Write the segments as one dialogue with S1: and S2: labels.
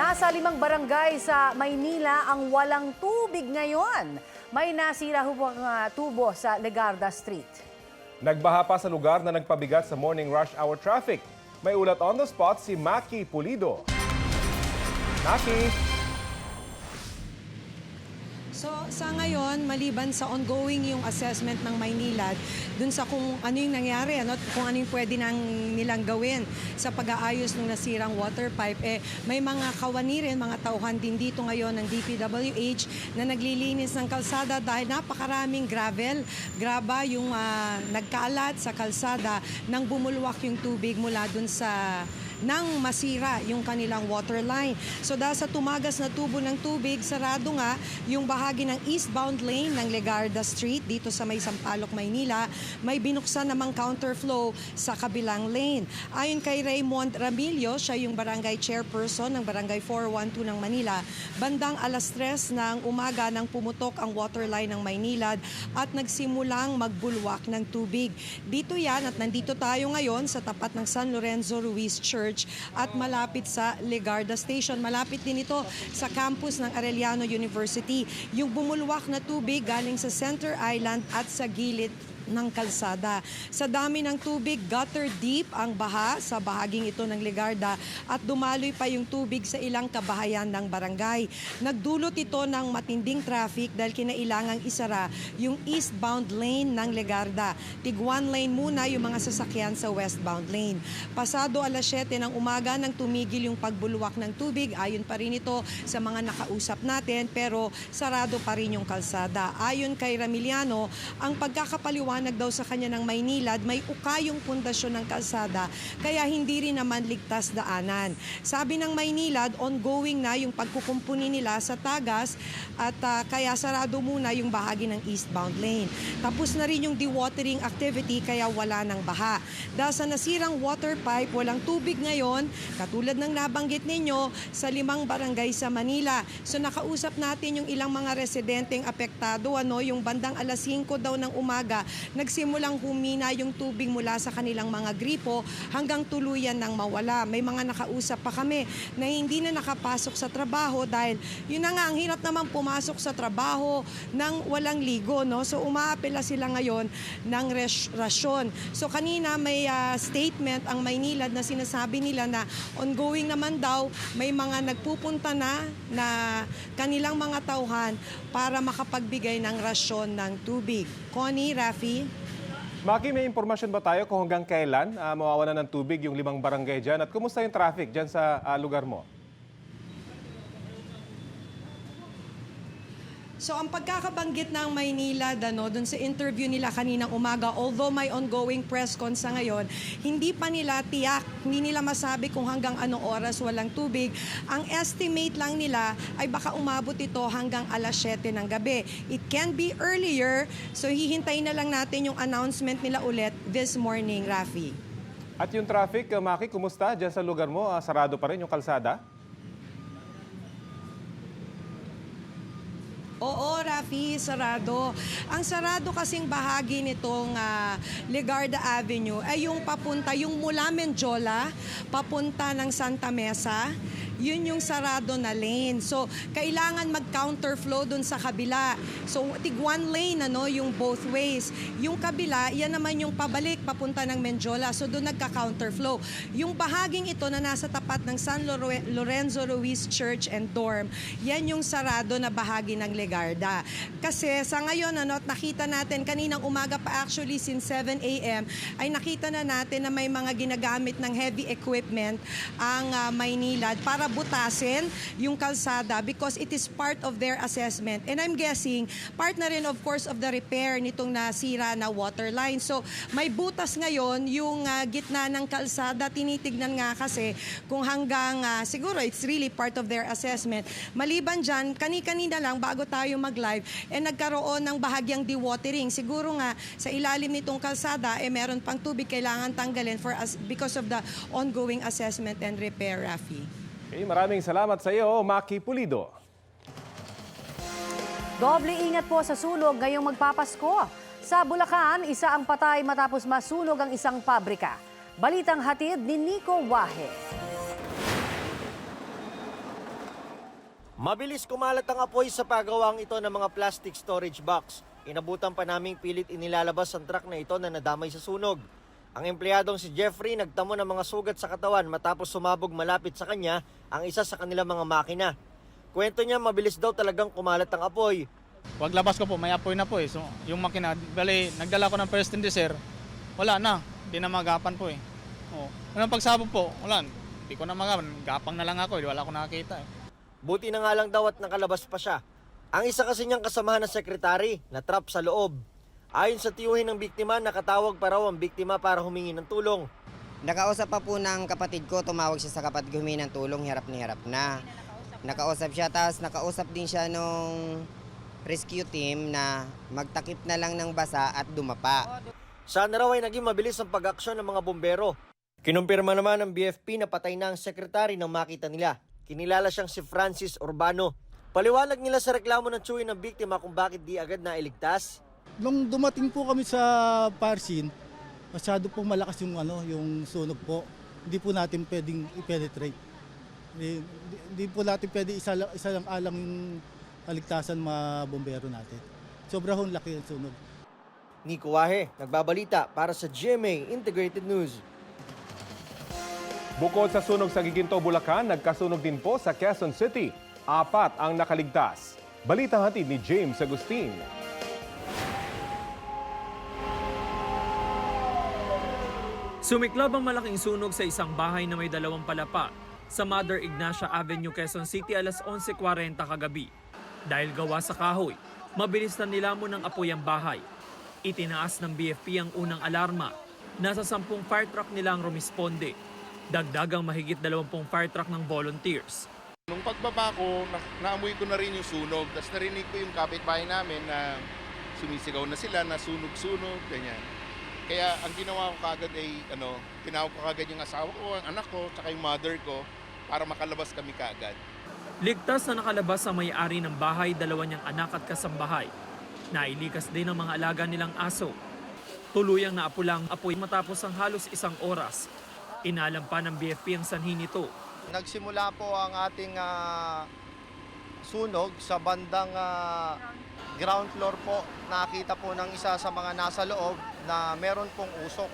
S1: Nasa 5 barangay sa Maynila ang walang tubig ngayon. May nasira hubang tubo sa Legarda Street.
S2: Nagbaha pa sa lugar na nagpabigat sa morning rush hour traffic. May ulat on the spot si Maki Pulido. Maki!
S3: So sa ngayon, maliban sa ongoing yung assessment ng Maynilad, dun sa kung ano yung nangyari, kung ano yung pwede nilang gawin sa pag-aayos ng nasirang water pipe, may mga kawani rin, mga tauhan din dito ngayon ng DPWH na naglilinis ng kalsada dahil napakaraming graba yung nagkaalat sa kalsada nang bumulwak yung tubig mula dun sa nang masira yung kanilang water line. So dahil sa tumagas na tubo ng tubig, sarado nga yung bahagi ng eastbound lane ng Legarda Street dito sa may Sampaloc, Maynila. May binuksan namang counterflow sa kabilang lane. Ayon kay Raymond Ramillo, siya yung barangay chairperson ng barangay 412 ng Manila, bandang alas 3 ng umaga nang pumutok ang water line ng Maynilad at nagsimulang magbulwak ng tubig. Dito yan at nandito tayo ngayon sa tapat ng San Lorenzo Ruiz Church at malapit sa Legarda Station. Malapit din ito sa campus ng Arellano University. Yung bumulwak na tubig galing sa Center Island at sa gilid ng kalsada. Sa dami ng tubig, gutter deep ang baha sa bahaging ito ng Legarda at dumaloy pa yung tubig sa ilang kabahayan ng barangay. Nagdulot ito ng matinding traffic dahil kinailangang isara yung eastbound lane ng Legarda. Tig-1 lane muna yung mga sasakyan sa westbound lane. Pasado alas 7 ng umaga nang tumigil yung pagbulwak ng tubig, ayon pa rin ito sa mga nakausap natin, pero sarado pa rin yung kalsada. Ayon kay Ramiliano, ang pagkakapaliwanag daw sa kanya ng Maynilad, may ukayong pundasyon ng kalsada kaya hindi rin naman ligtas daanan. Sabi ng Maynilad, ongoing na yung pagkukumpuni nila sa tagas at kaya sarado muna yung bahagi ng eastbound lane. Tapos na rin yung dewatering activity kaya wala ng baha. Dahil sa nasirang water pipe, walang tubig ngayon, katulad ng nabanggit ninyo, sa 5 barangay sa Manila. So nakausap natin yung ilang mga residenteng apektado, yung bandang alas 5 daw ng umaga, nagsimulang humina yung tubig mula sa kanilang mga gripo hanggang tuluyan ng mawala. May mga nakausap pa kami na hindi na nakapasok sa trabaho dahil yun na nga, ang hirap naman pumasok sa trabaho nang walang ligo. So umaapela sila ngayon ng rasyon. So kanina may statement ang Maynilad na sinasabi nila na ongoing naman daw, may mga nagpupunta na kanilang mga tauhan para makapagbigay ng rasyon ng tubig. Connie, Rafi?
S2: Maki, may impormasyon ba tayo kung hanggang kailan mawawalan ng tubig yung 5 barangay dyan? At kumusta yung traffic dyan sa lugar mo?
S3: So ang pagkakabanggit ng Maynila, dun sa interview nila kaninang umaga, although may ongoing press con sa ngayon, hindi pa nila tiyak, hindi nila masabi kung hanggang anong oras walang tubig. Ang estimate lang nila ay baka umabot ito hanggang alas 7 ng gabi. It can be earlier, so hihintayin na lang natin yung announcement nila ulit this morning, Rafi.
S2: At yung traffic, Maki, kumusta dyan sa lugar mo? Sarado pa rin yung kalsada?
S3: Oo, Rafi, sarado. Ang sarado kasing bahagi nitong Legarda Avenue ay yung papunta, yung mula Menjola, papunta ng Santa Mesa, yun yung sarado na lane. So, kailangan mag-counterflow dun sa kabila. So, tig-1 lane, yung both ways. Yung kabila, yan naman yung pabalik, papunta ng Menjola. So, doon nagka-counterflow. Yung bahaging ito na nasa tapat ng San Lorenzo Ruiz Church and Dorm, yan yung sarado na bahagi ng Legarda. Kasi sa ngayon, at nakita natin, kaninang umaga pa actually, since 7 a.m., ay nakita na natin na may mga ginagamit ng heavy equipment ang Maynilad para butasin yung kalsada because it is part of their assessment. And I'm guessing, part na rin of course of the repair nitong nasira na water line. So may butas ngayon yung gitna ng kalsada. Tinitignan nga kasi kung hanggang, siguro it's really part of their assessment. Maliban dyan, kani-kanina lang bago tayo mag-live, nagkaroon ng bahagyang dewatering. Siguro nga sa ilalim nitong kalsada, meron pang tubig kailangan tanggalin because of the ongoing assessment and repair, Rafi.
S2: Okay, maraming salamat sa iyo, Maki Pulido.
S1: Doble ingat po sa sunog ngayong magpapasko. Sa Bulacan, isa ang patay matapos masunog ang isang pabrika. Balitang hatid ni Nico Wahe.
S4: Mabilis kumalat ang apoy sa pagawang ito ng mga plastic storage box. Inabutan pa naming pilit inilalabas ang truck na ito na nadamay sa sunog. Ang empleyadong si Jeffrey nagtamo ng mga sugat sa katawan matapos sumabog malapit sa kanya ang isa sa kanilang mga makina. Kwento niya mabilis daw talagang kumalat ang apoy.
S5: Paglabas ko po, may apoy na po eh. So, yung makina, bali, nagdala ko ng first indicer, wala na. Hindi na magapan po eh. Oh. Anong pagsabog po, wala. Hindi ko na magapan. Gapang na lang ako eh. Wala ko nakakita eh.
S4: Buti na nga lang daw at nakalabas pa siya. Ang isa kasi niyang kasamahan na sekretary, na-trap sa loob. Ayon sa tiyuhin ng biktima, nakatawag pa raw ang biktima para humingi ng tulong.
S6: Nakausap pa po ng kapatid ko, tumawag siya sa kapatid ko, humingi ng tulong, hirap na. Nakausap siya, tapos nakausap din siya nung rescue team na magtakip na lang ng basa at dumapa.
S4: Sana raw ay naging mabilis ang pag-aksyon ng mga bombero. Kinumpirma naman ng BFP na patay na ang sekretary ng makita nila. Kinilala siyang si Francis Urbano. Paliwanag nila sa reklamo ng tiyuhin ng biktima kung bakit di agad nailigtas.
S7: Nung dumating po kami sa fire scene, masyado po malakas yung sunog po. Hindi po natin pwedeng i-penetrate. Hindi po natin pwede isa lang alang yung kaligtasan mga bombero natin. Sobrang laki ang sunog.
S4: Nico Wahe, nagbabalita para sa GMA Integrated News.
S2: Bukod sa sunog sa Giginto, Bulacan, nagkasunog din po sa Quezon City. 4 ang nakaligtas. Balita hatid ni James Agustin.
S8: Sumiklab ang malaking sunog sa isang bahay na may 2 palapa sa Mother Ignacia Avenue, Quezon City alas 11:40 kagabi. Dahil gawa sa kahoy, mabilis na nilamon ng apoy ang bahay. Itinaas ng BFP ang unang alarma. Nasa 10 fire truck nila ang rumisponde. Dagdagang mahigit 20 fire truck ng volunteers.
S9: Nung pagbaba ko, naamoy ko na rin yung sunog. Tapos narinig ko yung kapitbahay namin na sumisigaw na sila, na sunog-sunog, ganyan. Kaya ang ginawa ko kagad ay, tinawag ko kagad yung asawa ko, ang anak ko, tsaka yung mother ko, para makalabas kami kagad.
S8: Ligtas na nakalabas ang may-ari ng bahay, 2 niyang anak at kasambahay. Nailikas din ang mga alaga nilang aso. Tuluyang naapula ang apoy matapos ang halos 1 oras. Inalam pa ng BFP ang sanhi nito.
S10: Nagsimula po ang ating sunog sa bandang ground floor po. Nakita po ng isa sa mga nasa loob na meron pong usok.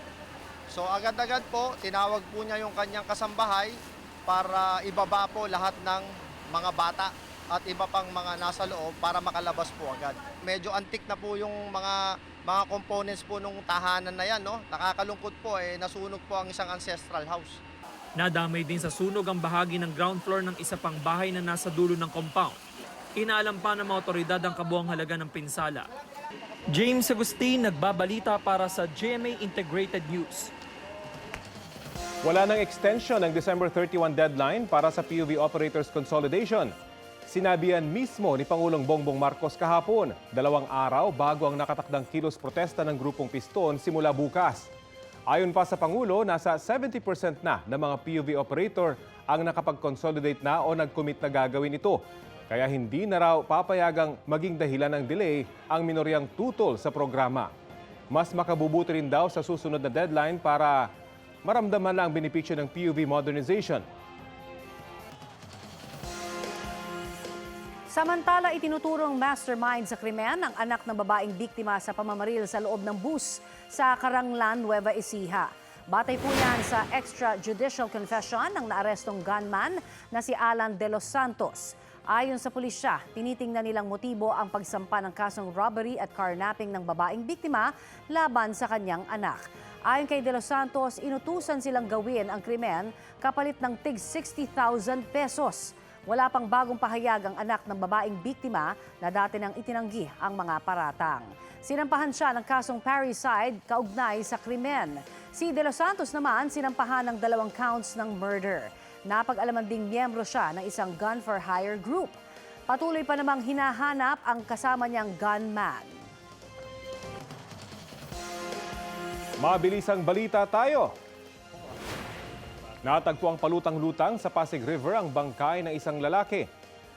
S10: So agad-agad po, tinawag po niya yung kanyang kasambahay para ibaba po lahat ng mga bata at iba pang mga nasa loob para makalabas po agad. Medyo antik na po yung mga components po nung tahanan na yan, no? Nakakalungkot po, nasunog po ang isang ancestral house.
S8: Nadamay din sa sunog ang bahagi ng ground floor ng isa pang bahay na nasa dulo ng compound. Inaalam pa ng mga otoridad ang kabuang halaga ng pinsala. James Agustin, nagbabalita para sa GMA Integrated News.
S2: Wala ng extension ng December 31 deadline para sa PUV Operators Consolidation. Sinabi yan mismo ni Pangulong Bongbong Marcos kahapon, 2 araw bago ang nakatakdang kilos protesta ng grupong Piston simula bukas. Ayon pa sa Pangulo, nasa 70% na ng mga PUV operator ang nakapag-consolidate na o nag-commit na gagawin ito. Kaya hindi na raw papayagang maging dahilan ng delay ang minoryang tutol sa programa. Mas makabubuti rin daw sa susunod na deadline para maramdaman lang ang benepisyo ng PUV modernization.
S1: Samantala, itinuturong mastermind sa krimen ang anak ng babaeng biktima sa pamamaril sa loob ng bus sa Caranglan, Nueva Ecija. Batay po yan sa extrajudicial confession ng naarestong gunman na si Alan De Los Santos. Ayon sa pulisya, tinitingnan nilang motibo ang pagsampa ng kasong robbery at carnapping ng babaeng biktima laban sa kanyang anak. Ayon kay De Los Santos, inutusan silang gawin ang krimen kapalit ng tig 60,000 pesos. Wala pang bagong pahayag ang anak ng babaeng biktima na dati nang itinanggi ang mga paratang. Sinampahan siya ng kasong parricide kaugnay sa krimen. Si De Los Santos naman sinampahan ng 2 counts ng murder. Napag-alaman ding miyembro siya ng isang gun for hire group. Patuloy pa namang hinahanap ang kasama niyang gunman.
S2: Mabilisang balita tayo. Natagpo ang palutang-lutang sa Pasig River ang bangkay ng isang lalaki.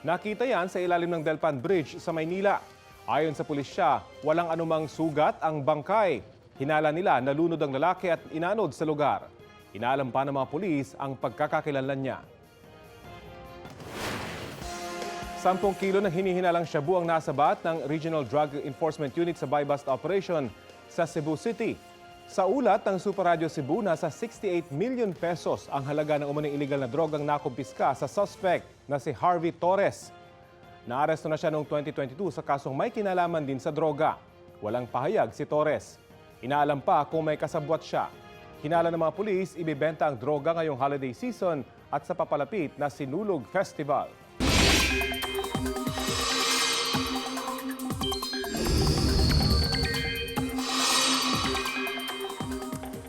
S2: Nakita yan sa ilalim ng Delpan Bridge sa Maynila. Ayon sa pulisya, walang anumang sugat ang bangkay. Hinala nila nalunod ang lalaki at inanod sa lugar. Inaalam pa ng mga pulis ang pagkakakilanlan niya. 10 kilo ng hinihinalang shabu ang nasabat ng Regional Drug Enforcement Unit sa buy-bust operation sa Cebu City. Sa ulat ng Super Radio Cebu, nasa 68 million pesos ang halaga ng umuning illegal na drogang nakumpiska sa suspect na si Harvey Torres. Naaresto na siya noong 2022 sa kasong may kinalaman din sa droga. Walang pahayag si Torres. Inaalam pa kung may kasabwat siya. Hinala ng mga pulis, ibibenta ang droga ngayong holiday season at sa papalapit na Sinulog Festival.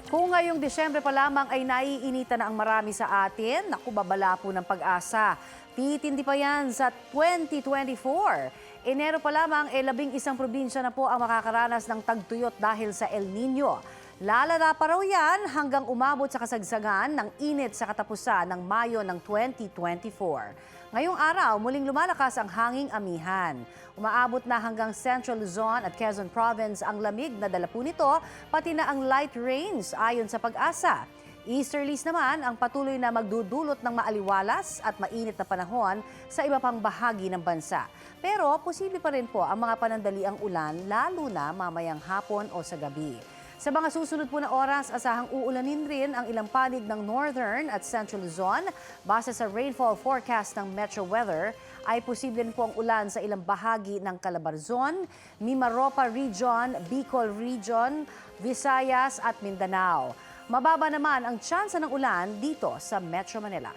S1: Kung ngayong Disyembre pa lamang ay naiinitan na ang marami sa atin, naku, babala po ng pag-asa. Titindi pa yan sa 2024. Enero pa lamang, 11 probinsya na po ang makakaranas ng tagtuyot dahil sa El Nino. Lalala pa raw yan hanggang umabot sa kasagsagan ng init sa katapusan ng Mayo ng 2024. Ngayong araw, muling lumalakas ang hanging amihan. Umaabot na hanggang Central Luzon at Quezon Province ang lamig na dala po nito, pati na ang light rains ayon sa pag-asa. Easterlies naman ang patuloy na magdudulot ng maaliwalas at mainit na panahon sa iba pang bahagi ng bansa. Pero posible pa rin po ang mga panandaliang ulan, lalo na mamayang hapon o sa gabi. Sa mga susunod po na oras, asahang uulanin rin ang ilang panig ng Northern at Central Luzon. Base sa rainfall forecast ng Metro Weather, ay posible rin po ang ulan sa ilang bahagi ng Calabarzon, Mimaropa Region, Bicol Region, Visayas at Mindanao. Mababa naman ang tsansa ng ulan dito sa Metro Manila.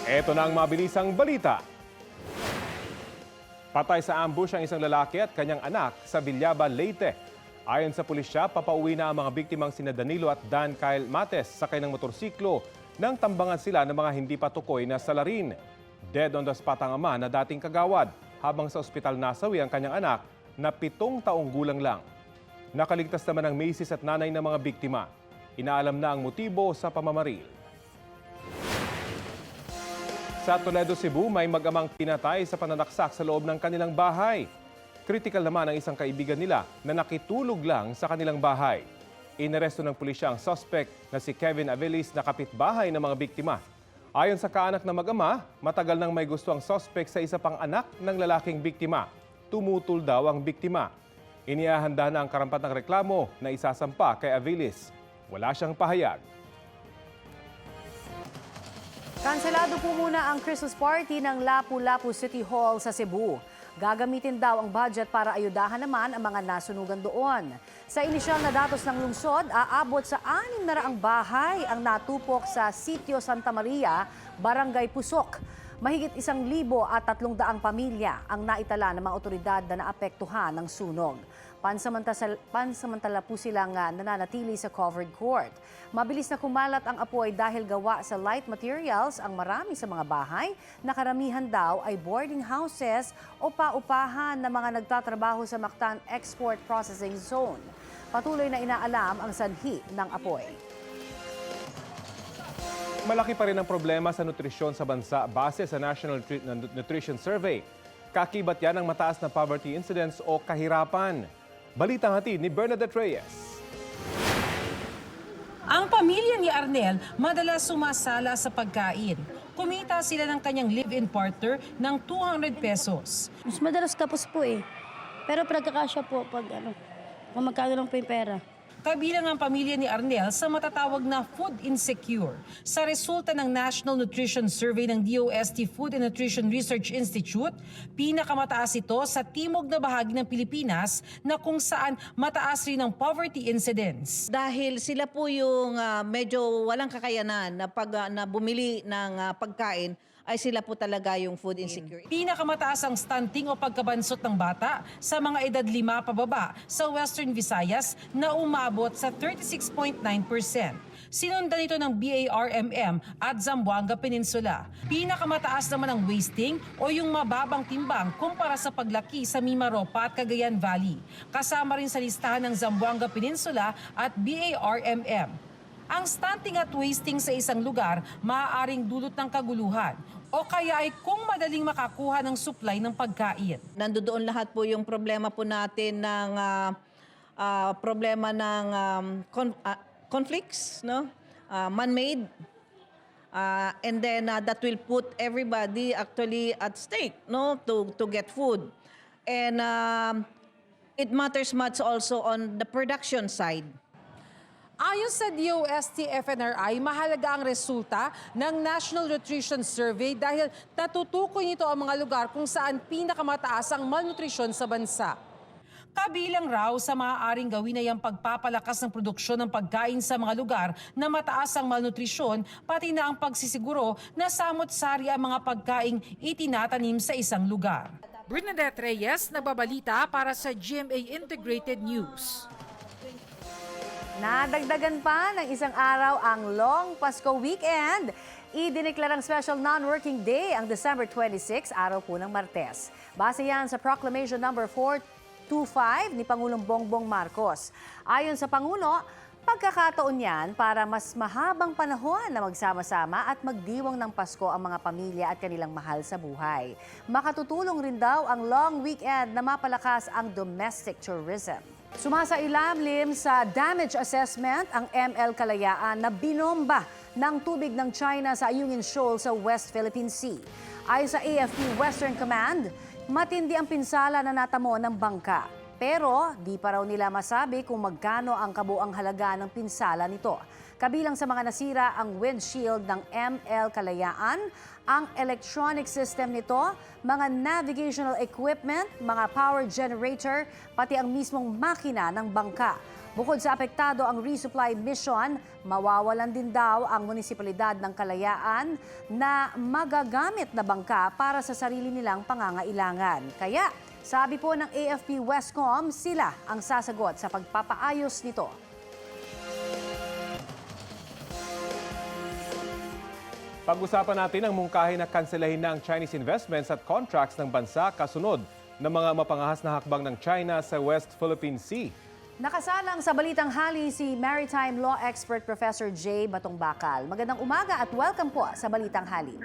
S2: Ito na ang mabilisang balita. Patay sa ambush ang isang lalaki at kanyang anak sa Villaba, Leyte. Ayon sa pulisya, papauwi na ang mga biktimang sina Danilo at Dan Kyle Mates sakay ng motorsiklo nang tambangan sila ng mga hindi patukoy na salarin. Dead on the spot ang ama na dating kagawad, habang sa ospital nasawi ang kanyang anak na 7 taong gulang lang. Nakaligtas naman ang misis at nanay ng mga biktima. Inaalam na ang motibo sa pamamaril. Sa Toledo, Cebu, may mag-amang pinatay sa pananaksak sa loob ng kanilang bahay. Critical naman ang isang kaibigan nila na nakitulog lang sa kanilang bahay. Inaresto ng pulisya ang suspect na si Kevin Avelis na kapitbahay ng mga biktima. Ayon sa kaanak na mag-ama, matagal nang may gusto ang suspect sa isa pang anak ng lalaking biktima. Tumutol daw ang biktima. Inihahanda na ang karampatang reklamo na isasampa kay Avelis. Wala siyang pahayag.
S1: Kanselado po muna ang Christmas party ng Lapu-Lapu City Hall sa Cebu. Gagamitin daw ang budget para ayudahan naman ang mga nasunugan doon. Sa inisyal na datos ng lungsod, aabot sa 600 bahay ang natupok sa Sitio Santa Maria, Barangay Pusok. Mahigit 1,300 pamilya ang naitala ng mga otoridad na naapektuhan ng sunog. Pansamantala po silang nananatili sa covered court. Mabilis na kumalat ang apoy dahil gawa sa light materials ang marami sa mga bahay na karamihan daw ay boarding houses o paupahan ng mga nagtatrabaho sa Mactan Export Processing Zone. Patuloy na inaalam ang sanhi ng apoy.
S2: Malaki pa rin ang problema sa nutrisyon sa bansa base sa National Nutrition Survey. Kakibat yan ang mataas na poverty incidence o kahirapan. Balitang hatid ni Bernadette Reyes.
S11: Ang pamilya ni Arnel madalas sumasala sa pagkain. Kumita sila ng kanyang live-in partner ng 200 pesos.
S12: Mas madalas kapos po eh. Pero pagkakasya po pag kung magkano lang po yung pera.
S11: Kabilang ang pamilya ni Arnel sa matatawag na food insecure. Sa resulta ng National Nutrition Survey ng DOST Food and Nutrition Research Institute, pinakamataas ito sa timog na bahagi ng Pilipinas na kung saan mataas rin ang poverty incidence.
S13: Dahil sila po yung medyo walang kakayanan na na bumili ng pagkain, ay sila po talaga yung food insecure.
S11: Pinakamataas ang stunting o pagkabansot ng bata sa mga edad 5 pababa sa Western Visayas na umabot sa 36.9%. Sinundan ito ng BARMM at Zamboanga Peninsula. Pinakamataas naman ang wasting o yung mababang timbang kumpara sa paglaki sa Mimaropa at Cagayan Valley. Kasama rin sa listahan ng Zamboanga Peninsula at BARMM. Ang stunting at wasting sa isang lugar maaaring dulot ng kaguluhan o kaya ay kung madaling makakuha ng supply ng pagkain.
S13: Nandoon lahat po yung problema po natin ng problema ng conflicts, no? Man-made And then that will put everybody actually at stake, no, to get food. And it matters much also on the production side.
S11: Ayon sa DOST-FNRI, mahalaga ang resulta ng National Nutrition Survey dahil natutukoy nito ang mga lugar kung saan pinakamataas ang malnutrisyon sa bansa. Kabilang raw sa maaaring gawin ay ang pagpapalakas ng produksyon ng pagkain sa mga lugar na mataas ang malnutrisyon, pati na ang pagsisiguro na samot-sari ang mga pagkaing itinatanim sa isang lugar. Bernadette Reyes, nagbabalita para sa GMA Integrated News.
S1: Nadagdagan pa ng isang araw ang Long Pasko Weekend. Idineklarang special non-working day ang December 26, araw po ng Martes. Base yan sa Proclamation number 425 ni Pangulong Bongbong Marcos. Ayon sa Pangulo, pagkakataon yan para mas mahabang panahon na magsama-sama at magdiwang ng Pasko ang mga pamilya at kanilang mahal sa buhay. Makatutulong rin daw ang long weekend na mapalakas ang domestic tourism. Sumasailalim sa damage assessment ang ML Kalayaan na binomba ng tubig ng China sa Ayungin Shoal sa West Philippine Sea. Ayon sa AFP Western Command, matindi ang pinsala na natamo ng bangka. Pero di pa raw nila masabi kung magkano ang kabuang halaga ng pinsala nito. Kabilang sa mga nasira ang windshield ng ML Kalayaan, ang electronic system nito, mga navigational equipment, mga power generator, pati ang mismong makina ng bangka. Bukod sa apektado ang resupply mission, mawawalan din daw ang munisipalidad ng Kalayaan na magagamit na bangka para sa sarili nilang pangangailangan. Kaya, sabi po ng AFP Westcom, sila ang sasagot sa pagpapaayos nito.
S2: Pag-usapan natin ang mungkahi na kanselahin na ang Chinese investments at contracts ng bansa kasunod ng mga mapangahas na hakbang ng China sa West Philippine Sea.
S1: Nakasalang sa Balitang Hali si maritime law expert Professor J. Batong Bakal. Magandang umaga at welcome po sa Balitang Hali.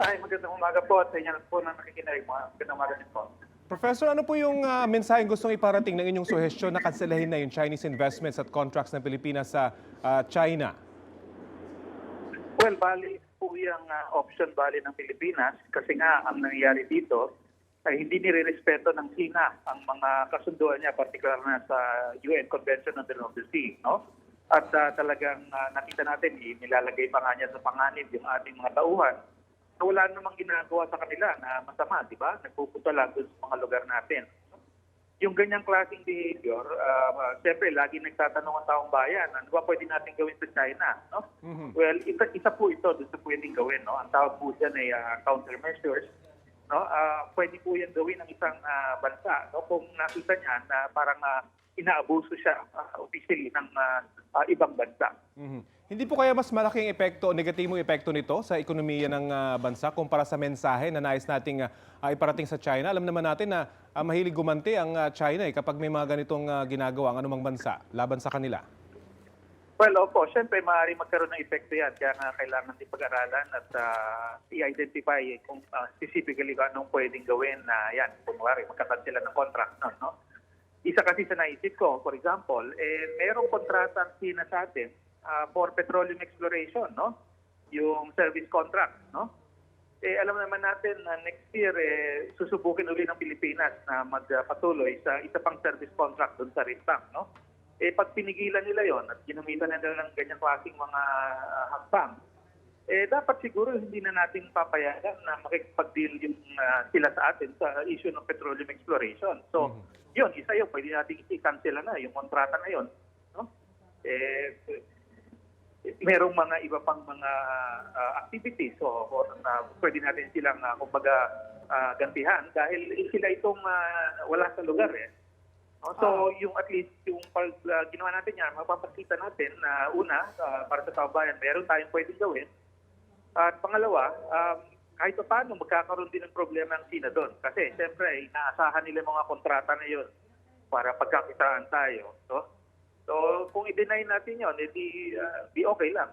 S14: Ay, magandang umaga po at sa inyo po na nakikinig. Magandang umaga din po.
S2: Professor, ano po yung mensaheng gustong iparating ng inyong suhestyon na kanselahin na yung Chinese investments at contracts ng Pilipinas sa China?
S14: Well, bali po yung option bali ng Pilipinas kasi nga ang nangyayari dito ay hindi nire-respeto ng China ang mga kasunduan niya, partikular na sa UN Convention on the Law of the Sea. No? At talagang nakita natin, nilalagay pa nga niya sa panganib yung ating mga tauhan. So, wala namang ginagawa sa kanila na masama, di ba? Nagpupunta lang doon sa mga lugar natin. Yung ganyang klaseng behavior, siyempre, lagi nagtatanong ang taong bayan, ano ba pwede natin gawin sa China? No? Well, isa po ito doon sa pwedeng gawin. No? Ang tawag po dyan ay countermeasures. No? Pwede po yan gawin ng isang bansa. No? Kung nakita niya na parang inaabuso siya officially ng ibang bansa.
S2: Hindi po kaya mas malaking epekto o negatibong epekto nito sa ekonomiya ng bansa kumpara sa mensahe na nais nating iparating sa China? Alam naman natin na mahilig gumanti ang China kapag may mga ganitong ginagawa ang anumang bansa laban sa kanila.
S14: Well, opo, syempre maaaring magkaroon ng epekto yan. Kaya nga kailangan din pag-aralan at i-identify kung specifically kung anong pwedeng gawin na yan. Kung magkakansela ng contract. No? Isa kasi sa naisip ko, for example, merong kontrata ang China sa atin for petroleum exploration, no? Yung service contract, no? Alam naman natin na next year susubukin uli ng Pilipinas na magpatuloy sa isa pang service contract doon sa Rintang, no? Pag pinigilan nila yon at ginamitan nila ng ganyang klaseng mga hakbang, dapat siguro hindi na natin papayagan na makikipag-deal yung sila sa atin sa issue ng petroleum exploration. So, yun, isa yun, pwede natin i-cancel na yung kontrata na yun, no? Merong mga iba pang mga activities so pwede natin silang kumbaga gantihan dahil sila itong wala sa lugar So yung at least yung ginawa natin yan, mapapakita natin na una para sa kababayan meron tayong pwedeng gawin at pangalawa kahit pa paano magkakaroon din ng problema ang China doon kasi siyempre inaasahan nila mga kontrata na yun para pagkakitaan tayo. So kung i-deny natin yun, di okay lang.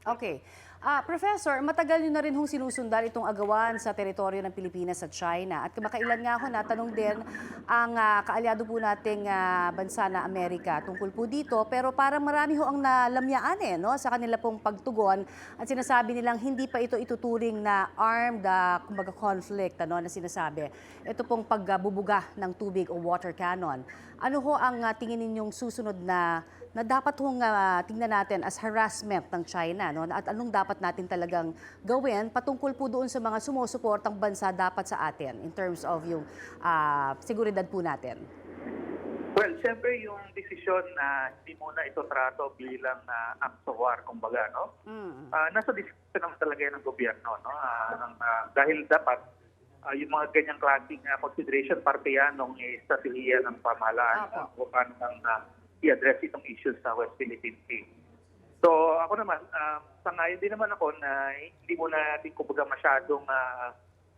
S1: Okay. Professor, matagal nyo na rin hong sinusundan itong agawan sa teritoryo ng Pilipinas at China. At kamakailan nga ako natanong din ang kaalyado po nating bansa na Amerika tungkol po dito. Pero parang marami ho ang nalamyaan no, sa kanila pong pagtugon. At sinasabi nilang hindi pa ito ituturing na armed kumbaga conflict na sinasabi. Ito pong pagbubuga ng tubig o water cannon. Ano ho ang tingin ninyong susunod na dapat hong tingnan natin as harassment ng China, no? At anong dapat natin talagang gawin patungkol po doon sa mga sumusuportang bansa dapat sa atin in terms of yung seguridad po natin?
S14: Well, siyempre yung desisyon na hindi muna ito trato bilang act of war, kumbaga, no? Nasa desisyon naman talaga yan ng gobyerno, no? Dahil dapat yung mga ganyang klaseng consideration, parte yan ng estratehiya ng pamahalaan kung paano i-address itong issues sa West Philippine Sea. So ako naman, sangayon din naman ako na hindi mo natin kumbaga masyadong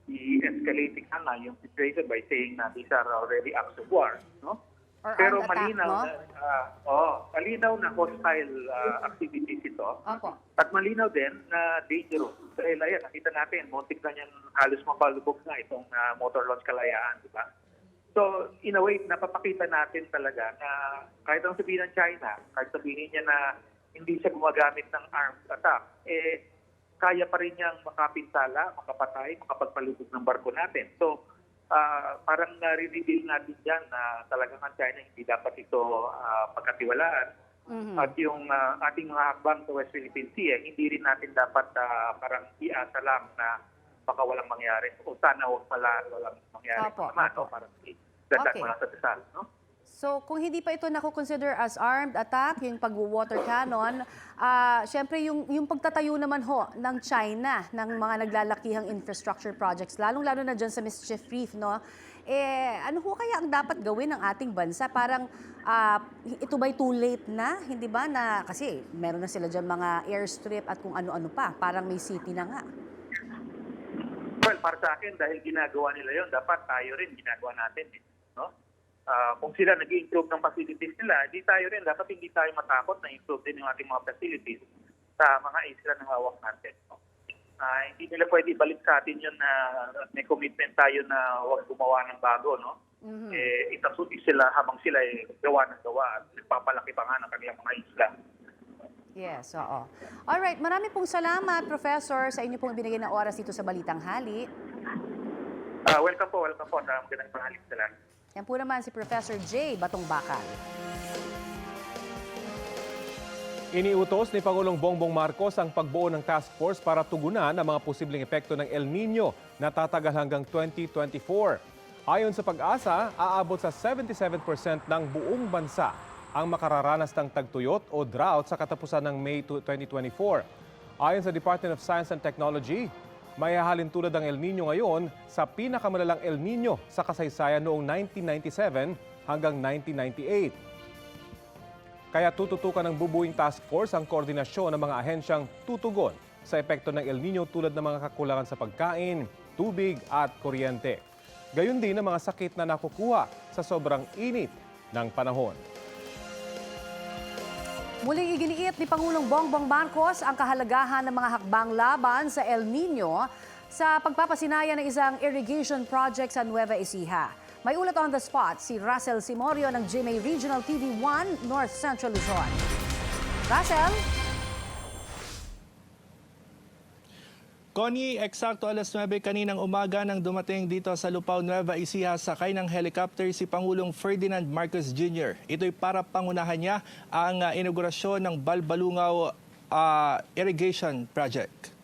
S14: i-escalating yung situation by saying na these are already acts of war, no?
S1: Or
S14: pero
S1: armed attack,
S14: malinaw
S1: no?
S14: Malinaw na hostile activities ito.
S1: Opo.
S14: At malinaw din na dangerous. Dahil ayan, nakita natin, muntik na yan halos mapalubog na itong motor launch Kalayaan, di ba? So, in a way, napapakita natin talaga na kahit ang sabihin ng China, kahit sabihin niya na hindi siya gumagamit ng armed attack, kaya pa rin niyang makapinsala, makapatay, makapagpalubog ng barko natin. So, parang nare-reveal natin dyan na talagang ang China hindi dapat ito pagkatiwalaan. At yung ating mga hakbang sa West Philippine Sea, hindi rin natin dapat parang iasa lang na baka walang mangyari. O sana walang mangyari. Parang dapat mo lang sa dasal, no?
S1: So, kung hindi pa ito nakukonsider as armed attack, yung pag-water cannon, syempre yung pagtatayo naman ho ng China ng mga naglalakihang infrastructure projects, lalong-lalo na dyan sa Mischief Reef, no? Ano ho kaya ang dapat gawin ng ating bansa? Parang ito ba'y too late na? Hindi ba na, kasi meron na sila dyan mga airstrip at kung ano-ano pa, parang may city na nga.
S14: Well, para sa akin, dahil ginagawa nila yon, dapat tayo rin ginagawa natin, no? Kung sila nag-improve ng facilities nila, di tayo rin, dapat hindi tayo matakot na improve din yung ating mga facilities sa mga isla na hawak natin. No? Hindi nila pwede balik sa atin yun na may commitment tayo na huwag gumawa ng bago, no? Itasuti sila habang sila gawa ng gawa at nagpapalaki pa nga ng kanilang mga isla.
S1: Yes, oo. Alright, marami pong salamat, Professor, sa inyo pong binigay na oras dito sa Balitang Hali.
S14: Welcome po sa magandang pangalit sa lahat.
S1: Yan po naman si Professor J. Batong-Bakal.
S2: Iniutos ni Pangulong Bongbong Marcos ang pagbuo ng task force para tugunan ang mga posibleng epekto ng El Nino na tatagal hanggang 2024. Ayon sa Pag-asa, aabot sa 77% ng buong bansa ang makararanas ng tagtuyot o drought sa katapusan ng May 2024. Ayon sa Department of Science and Technology, may hahalin tulad ang El Nino ngayon sa pinakamalalang El Nino sa kasaysayan noong 1997 hanggang 1998. Kaya tututukan ng bubuing task force ang koordinasyon ng mga ahensyang tutugon sa epekto ng El Nino tulad ng mga kakulangan sa pagkain, tubig at kuryente. Gayon din ang mga sakit na nakukuha sa sobrang init ng panahon.
S1: Muling iginiit ni Pangulong Bongbong Marcos ang kahalagahan ng mga hakbang laban sa El Nino sa pagpapasinaya ng isang irrigation project sa Nueva Ecija. May ulat on the spot si Russell Simorio ng GMA Regional TV 1 North Central Luzon. Russell?
S15: Connie, eksakto alas 9 kaninang umaga nang dumating dito sa Lupao, Nueva Ecija sakay ng helicopter si Pangulong Ferdinand Marcos Jr. Ito'y para pangunahan niya ang inaugurasyon ng Balbalungaw Irrigation Project.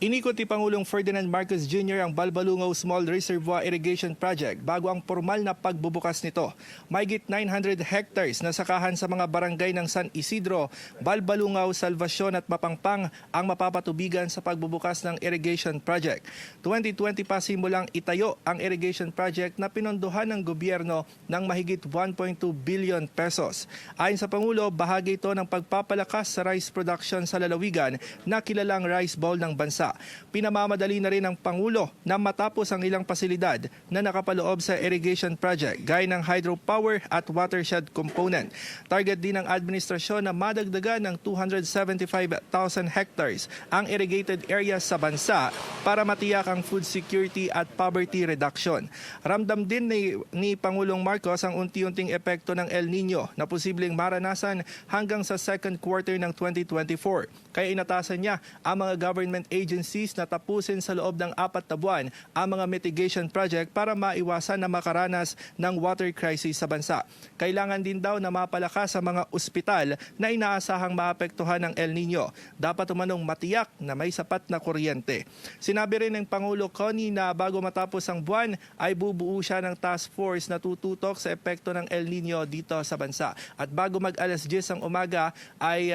S15: Inikot ni Pangulong Ferdinand Marcos Jr. ang Balbalungaw Small Reservoir Irrigation Project bago ang formal na pagbubukas nito. Mahigit 900 hectares na sakahan sa mga barangay ng San Isidro, Balbalungaw, Salvacion at Mapangpang ang mapapatubigan sa pagbubukas ng irrigation project. 2020 pa simulang itayo ang irrigation project na pinondohan ng gobyerno ng mahigit 1.2 billion pesos. Ayon sa Pangulo, bahagi ito ng pagpapalakas sa rice production sa lalawigan na kilalang Rice Bowl ng bansa. Pinamamadali na rin ng Pangulo na matapos ang ilang pasilidad na nakapaloob sa irrigation project gaya ng hydropower at watershed component. Target din ng administrasyon na madagdagan ng 275,000 hectares ang irrigated areas sa bansa para matiyak ang food security at poverty reduction. Ramdam din ni Pangulong Marcos ang unti-unting epekto ng El Nino na posibleng maranasan hanggang sa second quarter ng 2024. Kaya inatasan niya ang mga government agencies na tapusin sa loob ng 4 na buwan ang mga mitigation project para maiwasan na makaranas ng water crisis sa bansa. Kailangan din daw na mapalakas sa mga ospital na inaasahang maapektuhan ng El Nino. Dapat umanong matiyak na may sapat na kuryente. Sinabi rin ng Pangulo Connie na bago matapos ang buwan ay bubuo siya ng task force na tututok sa epekto ng El Nino dito sa bansa. At bago mag alas 10 ng umaga ay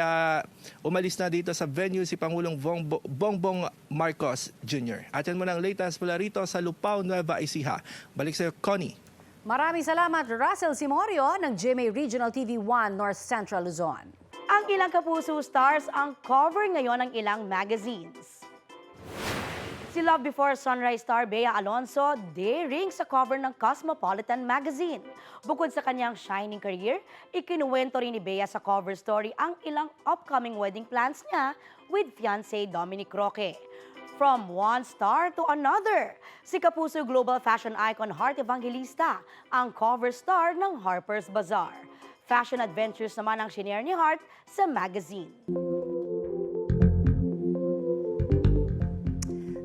S15: umalis na dito sa venue si Pangulong Bongbong Marcos Jr. Atin mo ng latest mula rito sa Lupao, Nueva Ecija. Balik sa iyo, Connie.
S1: Maraming salamat, Russell Simorio ng GMA Regional TV 1 North Central Luzon.
S16: Ang ilang Kapuso stars ang cover ngayon ng ilang magazines. Si Love Before Sunrise star Bea Alonso, daring sa cover ng Cosmopolitan magazine. Bukod sa kanyang shining career, ikinuwento rin ni Bea sa cover story ang ilang upcoming wedding plans niya with fiancé Dominic Roque. From one star to another, si Kapuso global fashion icon Heart Evangelista ang cover star ng Harper's Bazaar. Fashion adventures naman ang shinare ni Heart sa magazine.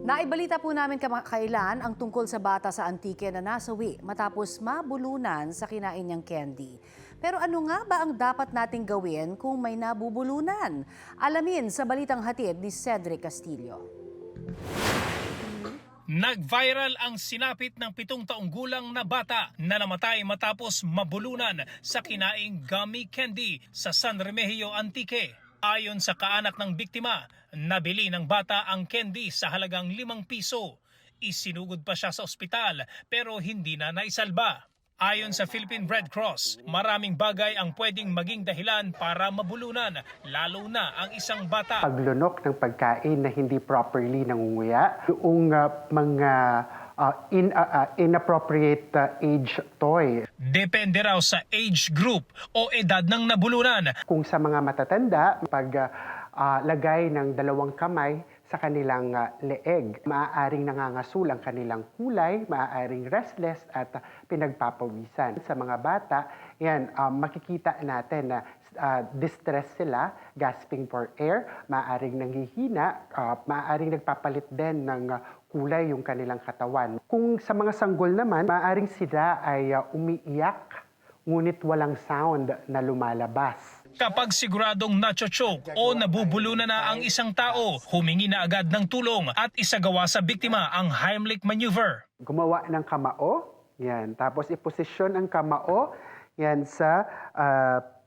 S1: Naibalita po namin kamakailan ang tungkol sa bata sa Antique na nasawi matapos mabulunan sa kinain niyang candy. Pero ano nga ba ang dapat nating gawin kung may nabubulunan? Alamin sa balitang hatid ni Cedric Castillo.
S17: Nag-viral ang sinapit ng 7 taong gulang na bata na namatay matapos mabulunan sa kinaing gummy candy sa San Remigio Antique. Ayon sa kaanak ng biktima, nabili ng bata ang candy sa halagang 5 piso. Isinugod pa siya sa ospital pero hindi na naisalba. Ayon sa Philippine Red Cross, maraming bagay ang pwedeng maging dahilan para mabulunan, lalo na ang isang bata.
S18: Paglunok ng pagkain na hindi properly nangunguya, yung mga inappropriate age toy.
S17: Depende raw sa age group o edad ng nabulunan.
S18: Kung sa mga matatanda, lagay ng 2 kamay sa kanilang leeg, maaaring nangangasul ang kanilang kulay, maaaring restless at pinagpapawisan. Sa mga bata, yan, makikita natin na distress sila, gasping for air, maaaring nanghihina, maaaring nagpapalit din ng kulay yung kanilang katawan. Kung sa mga sanggol naman, maaaring sila ay umiiyak, ngunit walang sound na lumalabas.
S17: Kapag siguradong nachochoke o nabubulunan na ang isang tao, humingi na agad ng tulong at isagawa sa biktima ang Heimlich maneuver.
S18: Gumawa ng kamao, yan. Tapos iposisyon ang kamao yan sa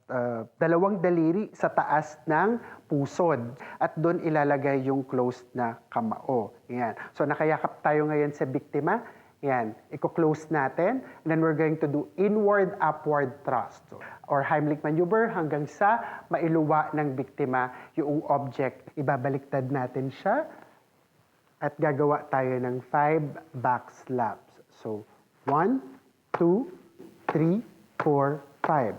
S18: 2 daliri sa taas ng pusod. At doon ilalagay yung closed na kamao. Yan. So nakayakap tayo ngayon sa biktima. Yan, i-close natin. And then we're going to do inward-upward thrust or Heimlich maneuver hanggang sa mailuwa ng biktima yung object. Ibabaliktad natin siya at gagawa tayo ng 5 back slaps. So, 1, 2, 3, 4, 5.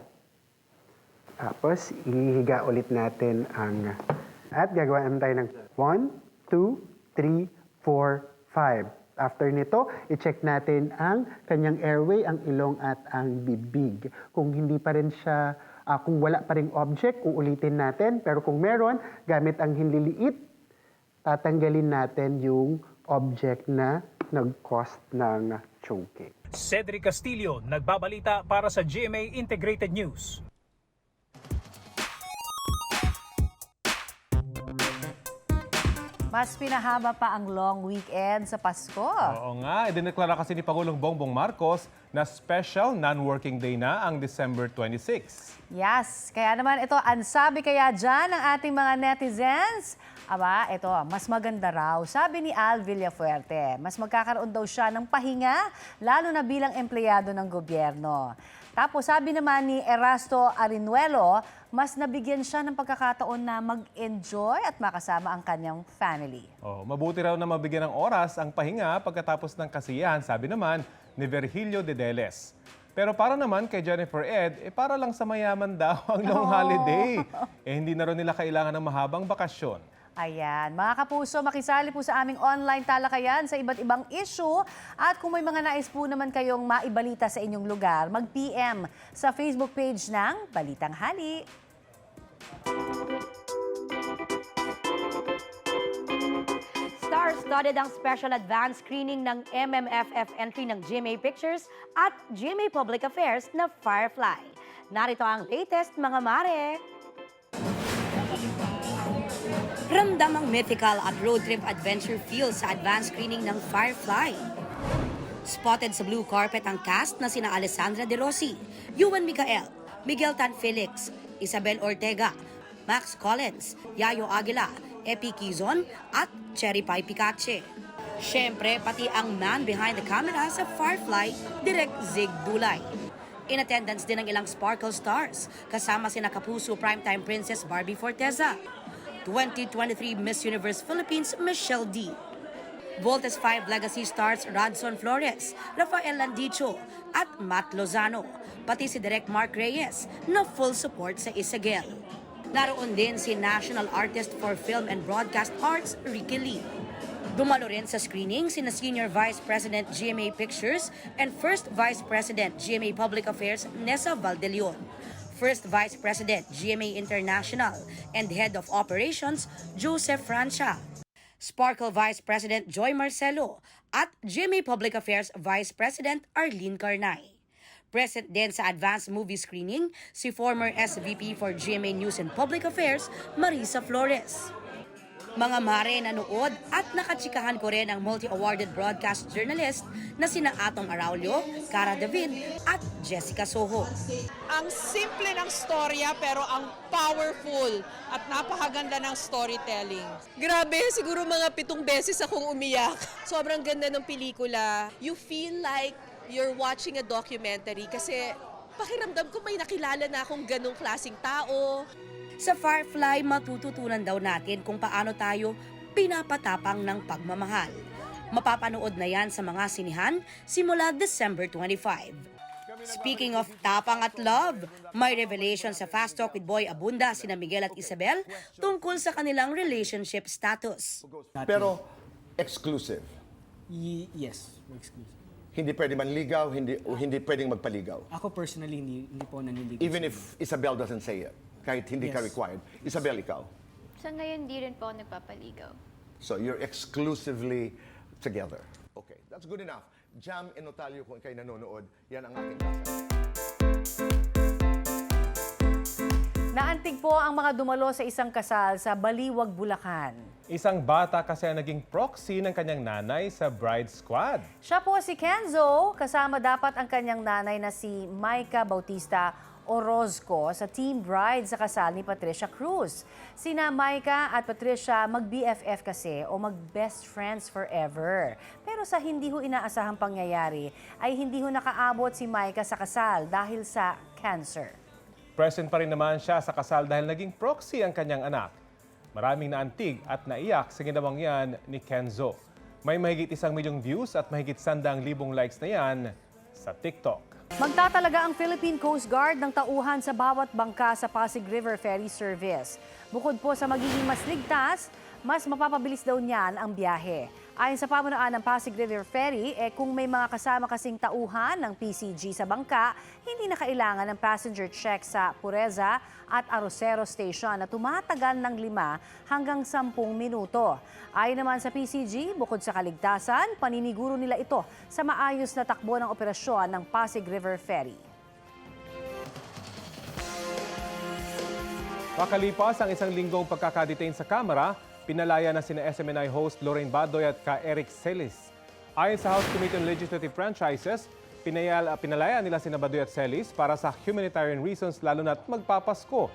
S18: Tapos, ihiga ulit natin ang... At gagawa naman tayo ng 1, 2, 3, 4, 5. After nito, i-check natin ang kanyang airway, ang ilong at ang bibig. Kung hindi pa rin siya, kung wala pa ring object, uulitin natin. Pero kung meron, gamit ang hinliliit, tatanggalin natin yung object na nag-cause ng choking.
S17: Cedric Castillo, nagbabalita para sa GMA Integrated News.
S1: Mas pinahaba pa ang long weekend sa Pasko.
S2: Oo nga, idineklara kasi ni Pangulong Bongbong Marcos na special non-working day na ang December 26.
S1: Yes, kaya naman ito, ansabi kaya dyan ng ating mga netizens? Aba, ito, mas maganda raw. Sabi ni Al Villafuerte, mas magkakaroon daw siya ng pahinga, lalo na bilang empleyado ng gobyerno. Tapos sabi naman ni Erasto Arinuelo, mas nabigyan siya ng pagkakataon na mag-enjoy at makasama ang kanyang family.
S2: Mabuti raw na mabigyan ng oras ang pahinga pagkatapos ng kasiyahan, sabi naman ni Virgilio de Deles. Pero para naman kay Jennifer Ed, para lang sa mayaman daw ang long holiday. Hindi na rin nila kailangan ng mahabang bakasyon.
S1: Ayan, mga kapuso, makisali po sa aming online talakayan sa iba't ibang issue. At kung may mga nais po naman kayong maibalita sa inyong lugar, mag-PM sa Facebook page ng Balitang Hali.
S16: Star-studded ang special advance screening ng MMFF entry ng GMA Pictures at GMA Public Affairs na Firefly. Narito ang latest, mga mare. Ramdam ang mythical at road trip adventure feel sa advance screening ng Firefly. Spotted sa blue carpet ang cast na sina Alessandra De Rossi, Ewan Micael, Miguel Tan Felix, Isabel Ortega, Max Collins, Yayo Aguila, Epi Quizon at Cherry Pie Picache. Siyempre, pati ang man behind the camera sa Firefly, Direk Zig Dulay. In attendance din ang ilang Sparkle stars, kasama sina Kapuso Primetime Princess Barbie Forteza, 2023 Miss Universe Philippines Michelle D, Voltes 5 Legacy stars Radson Flores, Rafael Landicho at Matt Lozano, pati si Direk Mark Reyes na full support sa Isagel. Naroon din si National Artist for Film and Broadcast Arts Ricky Lee. Dumalo rin sa screening sina Senior Vice President GMA Pictures and First Vice President GMA Public Affairs Nessa Valdelion, First Vice President GMA International and Head of Operations Joseph Francia, Sparkle Vice President Joy Marcelo at GMA Public Affairs Vice President Arlene Carnay. Present din sa advanced movie screening si former SVP for GMA News and Public Affairs Marisa Flores. Mga mare, nanood at nakachikahan ko rin ang multi-awarded broadcast journalist na sina Atong Araulio, Cara David at Jessica Soho.
S19: Ang simple ng storya pero ang powerful at napakaganda ng storytelling. Grabe, siguro mga 7 beses akong umiyak. Sobrang ganda ng pelikula. You feel like you're watching a documentary kasi pakiramdam ko may nakilala na akong ganong klaseng tao.
S16: Sa Firefly, matututunan daw natin kung paano tayo pinapatapang ng pagmamahal. Mapapanood na yan sa mga sinihan simula December 25. Speaking of tapang at love, may revelation sa Fast Talk with Boy Abunda sina Miguel at Isabel tungkol sa kanilang relationship status.
S20: Pero exclusive.
S21: Yes, exclusive.
S20: Hindi pwede manligaw, hindi pwedeng magpaligaw.
S21: Ako personally, hindi po naniligaw.
S20: Even if Isabel doesn't say it, kahit hindi ka required. Isabel, ikaw?
S22: Sa ngayon, di rin po ako nagpapaligaw.
S20: So you're exclusively together. Okay, that's good enough. Jam and Notalio, kung kayo nanonood, yan ang ating kasal.
S1: Naantig po ang mga dumalo sa isang kasal sa Baliwag, Bulacan.
S2: Isang bata kasi ang naging proxy ng kanyang nanay sa bride squad.
S1: Siya po si Kenzo, kasama dapat ang kanyang nanay na si Maika Bautista Orozco sa team bride sa kasal ni Patricia Cruz. Sina Maika at Patricia mag-BFF kasi o mag-best friends forever. Pero sa hindi ho inaasahang pangyayari ay hindi ho nakaabot si Maika sa kasal dahil sa cancer.
S2: Present pa rin naman siya sa kasal dahil naging proxy ang kanyang anak. Maraming naantig at naiyak sa ginawang yan ni Kenzo. May mahigit 1 milyong views at mahigit 100,000 likes na yan sa TikTok.
S1: Magtatalaga ang Philippine Coast Guard ng tauhan sa bawat bangka sa Pasig River Ferry Service. Bukod po sa magiging mas ligtas, mas mapapabilis daw niyan ang biyahe. Ayon sa pamunuan ng Pasig River Ferry, kung may mga kasama kasing tauhan ng PCG sa bangka, hindi na kailangan ng passenger check sa Pureza at Arocero Station na tumatagal ng 5 hanggang 10 minuto. Ayon naman sa PCG, bukod sa kaligtasan, paniniguro nila ito sa maayos na takbo ng operasyon ng Pasig River Ferry.
S2: Makalipas ang 1 linggong pagkakadetain sa kamera, pinalaya na sina SMNI host Lorraine Badoy at ka Eric Celis. Ayon sa House Committee on Legislative Franchises, pinalaya nila sina Badoy at Celis para sa humanitarian reasons lalo na't magpapasko.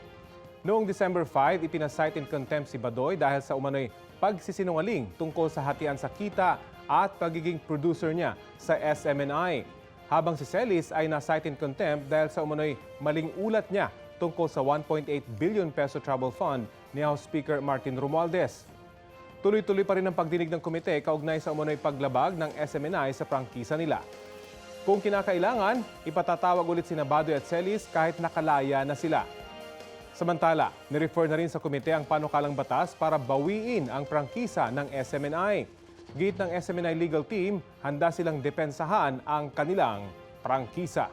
S2: Noong December 5, ipinasight in contempt si Badoy dahil sa umano'y pagsisinungaling tungkol sa hatian sa kita at pagiging producer niya sa SMNI. habang si Celis ay na-cite in contempt dahil sa umunoy maling ulat niya tungkol sa 1.8 billion peso travel fund ni House Speaker Martin Romualdez. Tuloy-tuloy pa rin ang pagdinig ng komite kaugnay sa umunoy paglabag ng SMNI sa prangkisa nila. Kung kinakailangan, ipatatawag ulit sina Badoy at Celis kahit nakalaya na sila. Samantala, nirefer na rin sa komite ang panukalang batas para bawiin ang prangkisa ng SMNI. Gate ng SMNI legal team, handa silang depensahan ang kanilang prangkisa.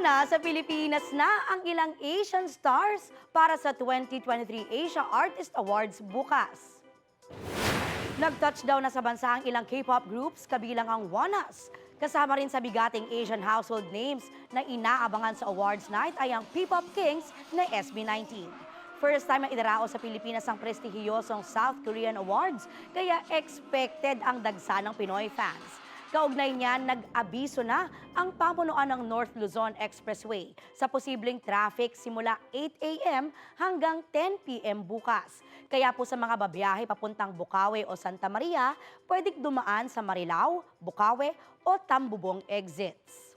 S16: Nasa Pilipinas na ang ilang Asian stars para sa 2023 Asia Artist Awards bukas. Nag-touchdown na sa bansa ang ilang K-pop groups kabilang ang ONEUS. Kasama rin sa bigating Asian household names na inaabangan sa awards night ay ang P-pop kings na SB19. First time na idarao sa Pilipinas ang prestihiyosong South Korean Awards, kaya expected ang dagsa ng Pinoy fans. Kaugnay niyan, nag-abiso na ang pamunuan ng North Luzon Expressway sa posibleng traffic simula 8 a.m. hanggang 10 p.m. bukas. Kaya po sa mga babiyahe papuntang Bukawe o Santa Maria, pwedeng dumaan sa Marilao, Bukawe o Tambubong exits.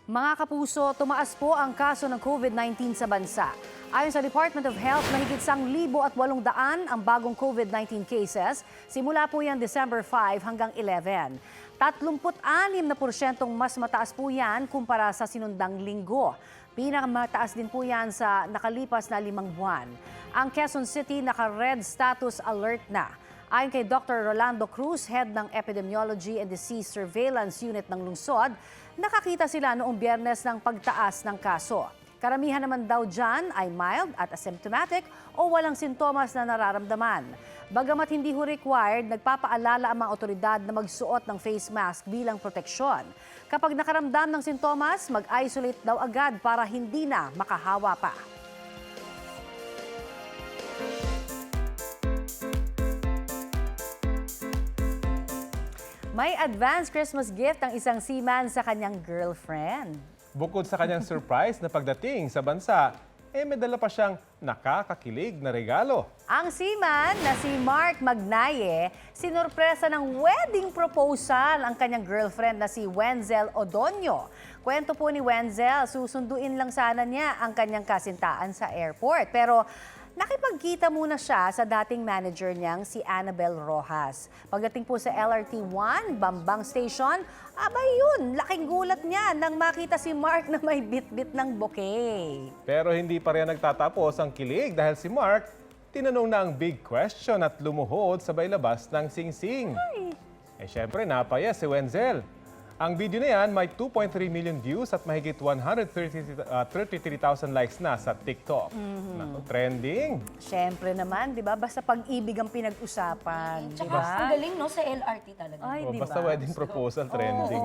S1: Mga kapuso, tumaas po ang kaso ng COVID-19 sa bansa. Ayon sa Department of Health, mahigit 1,800 ang bagong COVID-19 cases. Simula po yan December 5 hanggang 11. 36% mas mataas po yan kumpara sa sinundang linggo. Pinakamataas din po yan sa nakalipas na 5 buwan. Ang Quezon City naka-red status alert na. Ayon kay Dr. Rolando Cruz, head ng Epidemiology and Disease Surveillance Unit ng lungsod, nakakita sila noong Biyernes ng pagtaas ng kaso. Karamihan naman daw dyan ay mild at asymptomatic o walang sintomas na nararamdaman. Bagamat hindi ho required, nagpapaalala ang mga otoridad na magsuot ng face mask bilang proteksyon. Kapag nakaramdam ng sintomas, mag-isolate daw agad para hindi na makahawa pa. May advance Christmas gift ang isang seaman sa kanyang girlfriend.
S2: Bukod sa kanyang surprise na pagdating sa bansa, may dala pa siyang nakakakilig na regalo.
S1: Ang seaman na si Mark Magnaye, sinurpresa ng wedding proposal ang kanyang girlfriend na si Wenzel Odonio. Kwento po ni Wenzel, susunduin lang sana niya ang kanyang kasintaan sa airport. Pero nakipagkita muna siya sa dating manager niyang si Annabel Rojas. Pagdating po sa LRT-1, Bambang Station, abay yun, laking gulat niya nang makita si Mark na may bit-bit ng bouquet.
S2: Pero hindi pa rin nagtatapos ang kilig dahil si Mark tinanong na ang big question at lumuhod sabay labas ng singsing. Syempre napaya si Wenzel. Ang video na yan may 2.3 million views at mahigit 133,000 likes na sa TikTok. Naku, trending.
S1: Syempre naman, di ba? Basta pag-ibig ang pinag-usapan. Di
S16: Tsaka,
S1: ba?
S16: ang galing, no? Sa LRT talaga.
S1: Ay, di
S2: Basta
S1: ba?
S2: wedding proposal, trending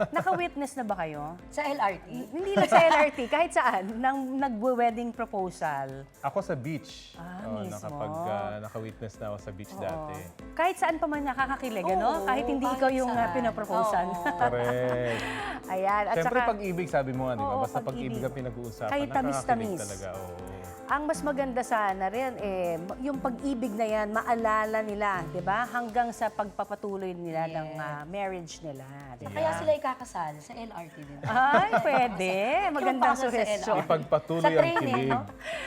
S1: Naka-witness na ba kayo?
S16: Sa LRT?
S1: Hindi lang sa LRT, kahit saan, nang nag-wedding proposal.
S2: Ako sa beach.
S1: Mismo.
S2: Naka-witness na ako sa beach dati.
S1: Kahit saan pa man nakakakilig, ano? Kahit hindi ikaw yung pinaproposan.
S2: Correct.
S1: Ayan. At
S2: Siyempre
S1: saka,
S2: pag-ibig, sabi mo nga, di ba?
S1: Oo,
S2: Basta pag-ibig ang pinag-uusapan,
S1: kahit tamis-tamis.
S2: nakakakilig talaga. Oo.
S1: ang mas maganda sana rin, yung pag-ibig na yan, maalala nila, di ba? Hanggang sa pagpapatuloy nila ng marriage nila. Di ba?
S16: Kaya sila ikakasal sa LRT din.
S1: Ay, pwede. Magandang suggestion.
S2: Ipagpatuloy ang kilig.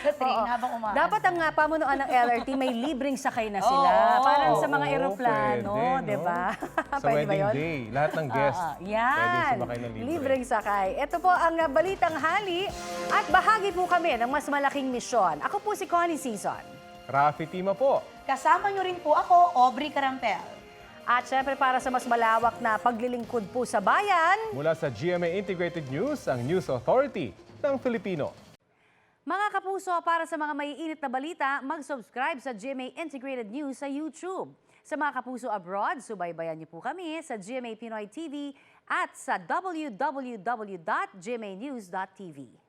S16: Sa train habang umaandar.
S1: Dapat ang pamunuan ng LRT may libreng sakay na sila. Parang sa mga eroplano, di ba?
S2: Sa wedding day, lahat ng guests
S1: yan.
S2: sumakay na libre.
S1: Libreng sakay. Ito po ang Balitang Hali at bahagi po kami ng mas malaking misyon. Ako po si Connie Season.
S2: Rafi Tima po.
S16: Kasama nyo rin po ako, Aubrey Carampel.
S1: At syempre para sa mas malawak na paglilingkod po sa bayan,
S2: Mula sa GMA Integrated News, ang News Authority ng Filipino.
S1: mga kapuso, para sa mga maiinit na balita, mag-subscribe sa GMA Integrated News sa YouTube. Sa mga kapuso abroad, subaybayan niyo po kami sa GMA Pinoy TV at sa www.gmanews.tv.